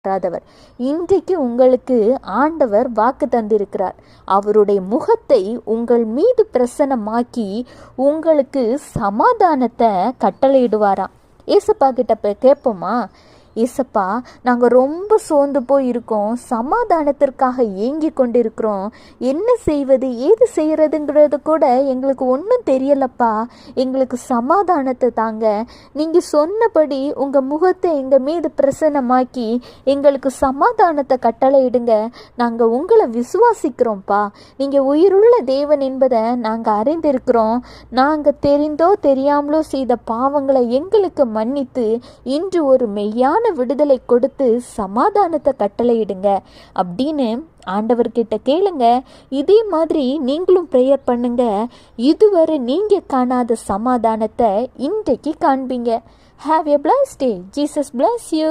மாற்றாதவர். இன்றைக்கு உங்களுக்கு ஆண்டவர் வாக்கு தந்திருக்கிறார். அவருடைய முகத்தை உங்கள் மீது பிரசன்னமாக்கி உங்களுக்கு சமாதானத்தை கட்டளையிடுவாராம். ஏசப்பா கிட்ட கேட்போமா, ஏசப்பா நாங்கள் ரொம்ப சோர்ந்து போய் இருக்கோம், சமாதானத்திற்காக ஏங்கி கொண்டிருக்கிறோம், என்ன செய்வது ஏது செய்கிறதுங்கிறது கூட எங்களுக்கு ஒன்றும் தெரியலப்பா, எங்களுக்கு சமாதானத்தை தாங்க, நீங்கள் சொன்னபடி உங்கள் முகத்தை எங்கள் மீது பிரசன்னமாக்கி எங்களுக்கு சமாதானத்தை கட்டளையிடுங்க, நாங்கள் உங்களை விசுவாசிக்கிறோம்ப்பா, நீங்கள் உயிருள்ள தேவன் என்பதை நாங்கள் அறிந்திருக்கிறோம், நாங்கள் தெரிந்தோ தெரியாமலோ செய்த பாவங்களை எங்களுக்கு மன்னித்து இன்று ஒரு மெய்யான விடுதலை கொடுத்து சமாதானத்தை கட்டளையிடுங்க அப்படின்னு ஆண்டவர்கிட்ட கேளுங்க. இதே மாதிரி நீங்களும் ப்ரேயர் பண்ணுங்க. இதுவரை நீங்க காணாத சமாதானத்தை இன்றைக்கு காண்பீங்க. Have a blessed day. Jesus bless you.